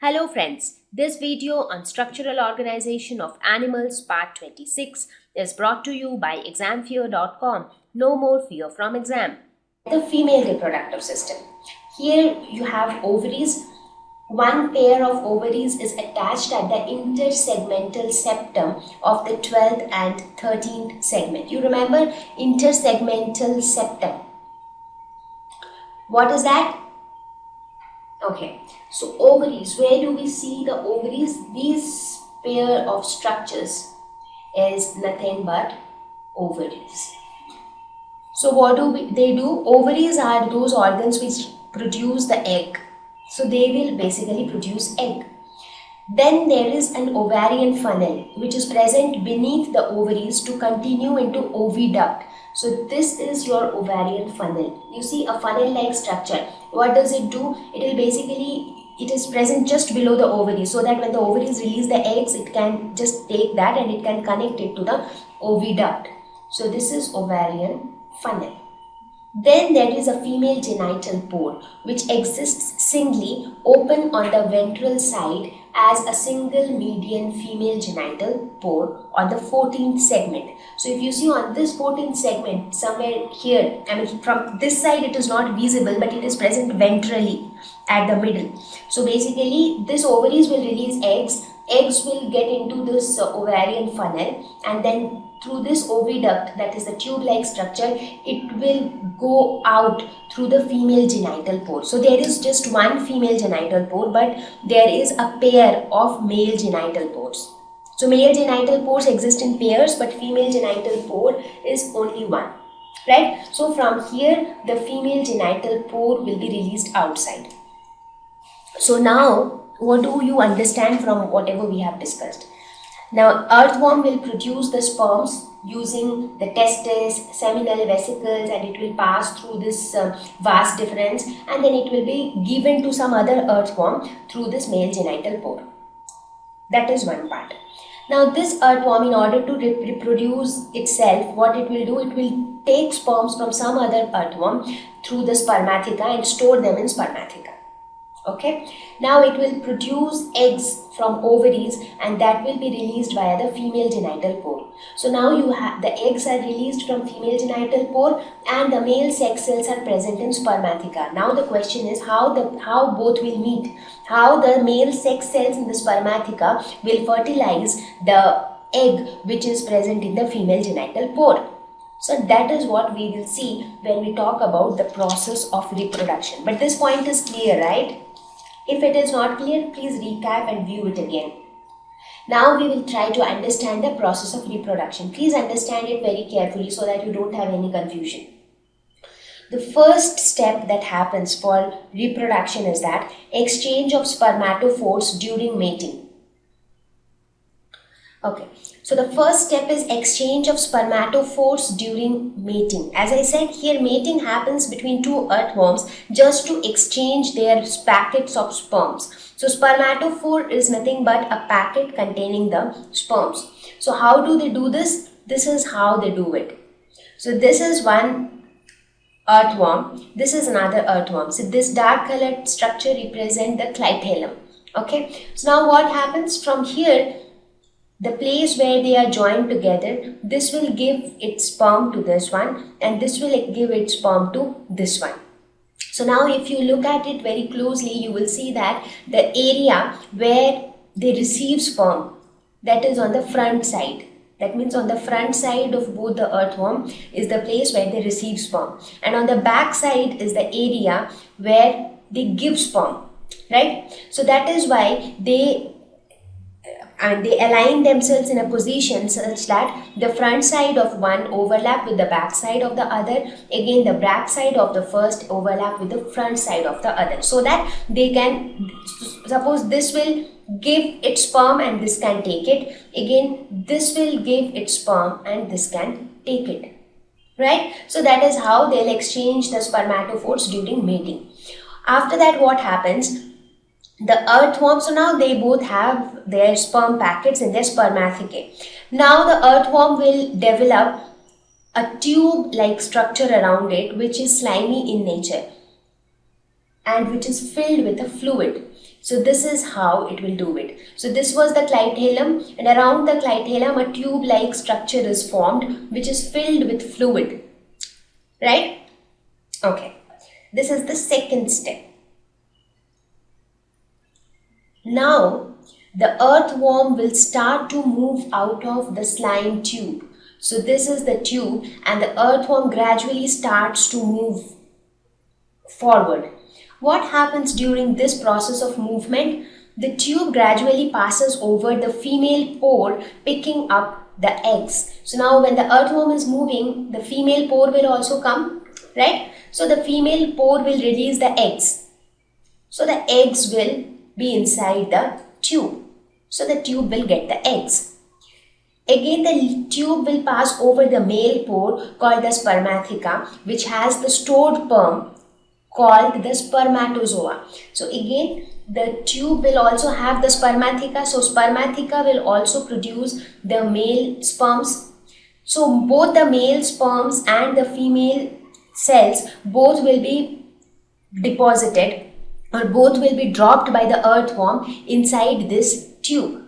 Hello friends, this video on structural organization of animals part 26 is brought to you by examfear.com. No more fear from exam. The female reproductive system. Here you have ovaries. One pair of ovaries is attached at the intersegmental septum of the 12th and 13th segment. You remember intersegmental septum. What is that? Okay, so ovaries, where do we see the ovaries? These pair of structures is nothing but ovaries. So what do they do? Ovaries are those organs which produce the egg. So they will basically produce egg. Then there is an ovarian funnel which is present beneath the ovaries to continue into oviduct. So this is your ovarian funnel. You see a funnel-like structure. What does it do? It is present just below the ovaries, so that when the ovaries release the eggs, it can just take that and it can connect it to the oviduct. So this is ovarian funnel. Then there is a female genital pore which exists singly open on the ventral side as a single median female genital pore on the 14th segment. So if you see on this 14th segment, somewhere here, from this side it is not visible, but it is present ventrally at the middle. So basically this ovaries will release eggs. Eggs will get into this ovarian funnel, and then through this oviduct, that is the tube-like structure, it will go out through the female genital pore. So there is just one female genital pore, but there is a pair of male genital pores. So male genital pores exist in pairs, but female genital pore is only one, right? So from here, the female genital pore will be released outside. So now, what do you understand from whatever we have discussed? Now, earthworm will produce the sperms using the testes, seminal vesicles, and it will pass through this vas deferens, and then it will be given to some other earthworm through this male genital pore. That is one part. Now, this earthworm, in order to reproduce itself, what it will do, it will take sperms from some other earthworm through the spermatheca and store them in spermatheca. Okay, now it will produce eggs from ovaries, and that will be released via the female genital pore. So now you have the eggs are released from female genital pore, and the male sex cells are present in spermatheca. Now the question is how both will meet, how the male sex cells in the spermatheca will fertilize the egg which is present in the female genital pore. So that is what we will see when we talk about the process of reproduction. But this point is clear, right? If it is not clear, please recap and view it again. Now we will try to understand the process of reproduction. Please understand it very carefully so that you don't have any confusion. The first step that happens for reproduction is that exchange of spermatophores during mating. Okay, so the first step is exchange of spermatophores during mating. As I said, here mating happens between two earthworms just to exchange their packets of sperms. So spermatophore is nothing but a packet containing the sperms. So how do they do this? This is how they do it. So this is one earthworm, this is another earthworm. So this dark colored structure represents the clitellum. Okay, so now what happens from here? The place where they are joined together, this will give its sperm to this one, and this will give its sperm to this one. So now if you look at it very closely, you will see that the area where they receive sperm, that is on the front side. That means on the front side of both the earthworm is the place where they receive sperm, and on the back side is the area where they give sperm, right? So that is why they align themselves in a position such that the front side of one overlap with the back side of the other, again the back side of the first overlap with the front side of the other, so that they can, suppose this will give its sperm and this can take it, again this will give its sperm and this can take it, right? So that is how they'll exchange the spermatophores during mating. After that, what happens? The earthworm, so now they both have their sperm packets in their spermathecae. Now the earthworm will develop a tube-like structure around it which is slimy in nature and which is filled with a fluid. So this is how it will do it. So this was the clitellum, and around the clitellum a tube-like structure is formed which is filled with fluid, right? Okay, this is the second step. Now the earthworm will start to move out of the slime tube. So this is the tube, and the earthworm gradually starts to move forward. What happens during this process of movement? The tube gradually passes over the female pore, picking up the eggs. So now when the earthworm is moving, the female pore will also come, right? So the female pore will release the eggs. So the eggs will be inside the tube. So the tube will get the eggs. Again, the tube will pass over the male pore called the spermatheca, which has the stored sperm called the spermatozoa. So again, the tube will also have the spermatheca. So spermatheca will also produce the male sperms. So both the male sperms and the female cells, both will be deposited, or both will be dropped by the earthworm inside this tube.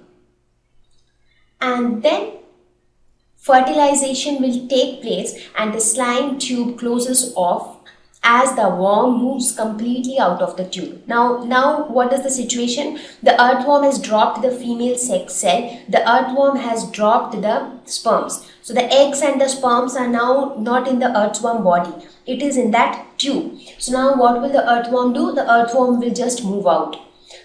And then fertilization will take place, and the slime tube closes off as the worm moves completely out of the tube. Now what is the situation? The earthworm has dropped the female sex cell. The earthworm has dropped the sperms. So the eggs and the sperms are now not in the earthworm body. It is in that tube. So now what will the earthworm do? The earthworm will just move out.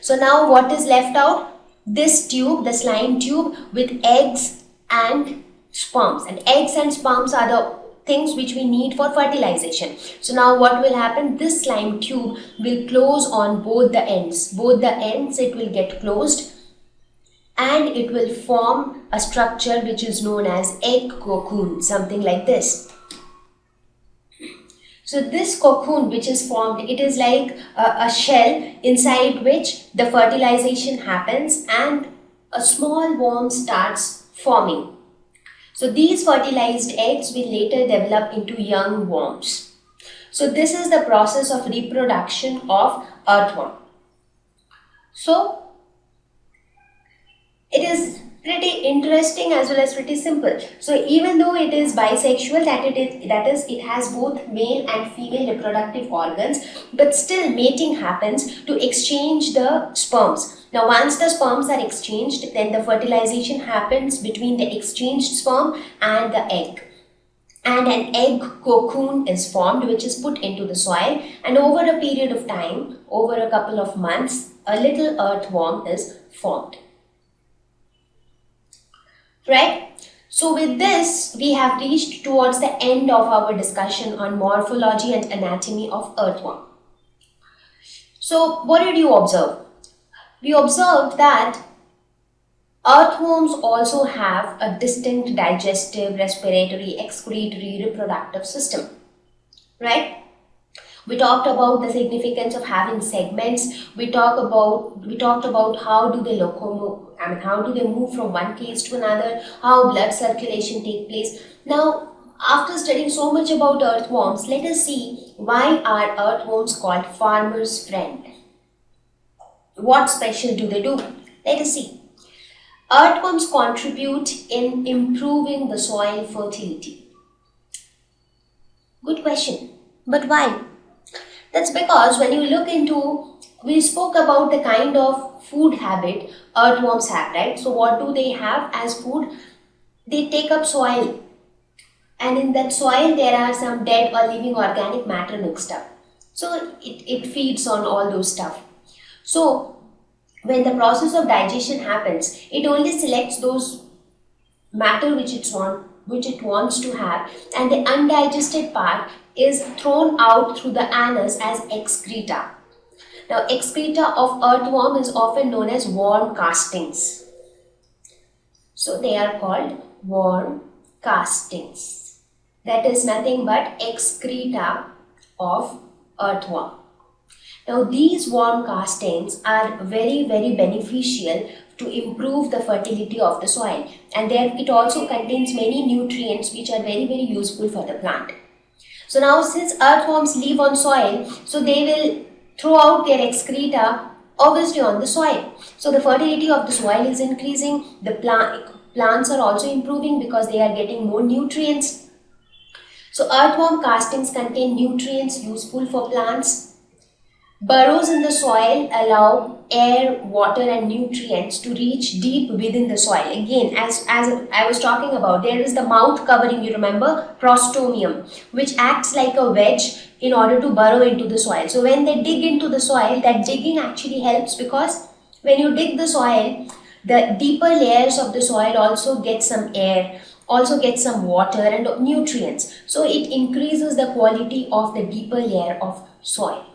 So now what is left out? This tube, the slime tube with eggs and sperms. And eggs and sperms are the things which we need for fertilization. So now what will happen? This slime tube will close on both the ends. Both the ends it will get closed, and it will form a structure which is known as egg cocoon, something like this. So this cocoon which is formed, it is like a shell inside which the fertilization happens and a small worm starts forming. So these fertilized eggs will later develop into young worms. So this is the process of reproduction of earthworm. So it is pretty interesting as well as pretty simple. So even though it is bisexual, that is it has both male and female reproductive organs, but still mating happens to exchange the sperms. Now once the sperms are exchanged, then the fertilization happens between the exchanged sperm and the egg. And an egg cocoon is formed, which is put into the soil, and over a period of time, over a couple of months, a little earthworm is formed. Right? So with this, we have reached towards the end of our discussion on morphology and anatomy of earthworm. So what did you observe? We observed that earthworms also have a distinct digestive, respiratory, excretory, reproductive system. Right? We talked about the significance of having segments. We talked about how do they locomote, how do they move from one case to another, how blood circulation takes place. Now, after studying so much about earthworms, let us see why are earthworms called farmer's friend. What special do they do? Let us see. Earthworms contribute in improving the soil fertility. Good question. But why? That's because when you look into, we spoke about the kind of food habit earthworms have, right? So what do they have as food? They take up soil, and in that soil there are some dead or living organic matter mixed up. So it feeds on all those stuff. So when the process of digestion happens, it only selects those matter which it wants to have, and the undigested part is thrown out through the anus as excreta. Now, excreta of earthworm is often known as worm castings. So they are called worm castings. That is nothing but excreta of earthworm. Now these worm castings are very, very beneficial to improve the fertility of the soil, and it also contains many nutrients which are very, very useful for the plant. So now since earthworms live on soil, so they will throw out their excreta Obviously on the soil. So the fertility of the soil is increasing, the plants are also improving because they are getting more nutrients. So earthworm castings contain nutrients useful for plants. Burrows in the soil allow air, water and nutrients to reach deep within the soil. Again, as I was talking about, there is the mouth covering, you remember, prostomium, which acts like a wedge in order to burrow into the soil. So when they dig into the soil, that digging actually helps, because when you dig the soil, the deeper layers of the soil also get some air, also get some water and nutrients. So it increases the quality of the deeper layer of soil.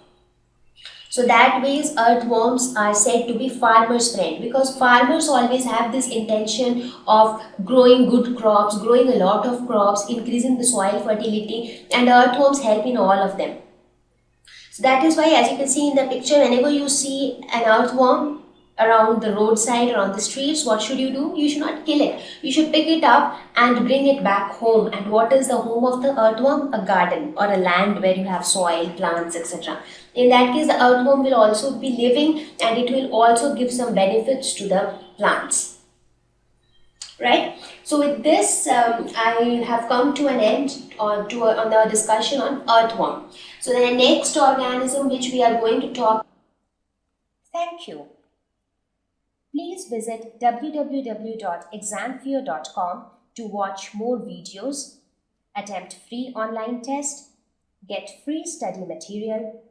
So that ways earthworms are said to be farmers' friend, because farmers always have this intention of growing good crops, growing a lot of crops, increasing the soil fertility, and earthworms help in all of them. So that is why, as you can see in the picture, whenever you see an earthworm around the roadside or on the streets, what should you do? You should not kill it. You should pick it up and bring it back home. And what is the home of the earthworm? A garden or a land where you have soil, plants, etc. In that case, the earthworm will also be living, and it will also give some benefits to the plants. Right? So with this, I have come to an end on the discussion on earthworm. So the next organism which we are going to talk. Thank you. Please visit www.examfear.com to watch more videos, attempt free online test, get free study material,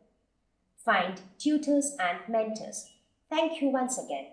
find tutors and mentors. Thank you once again.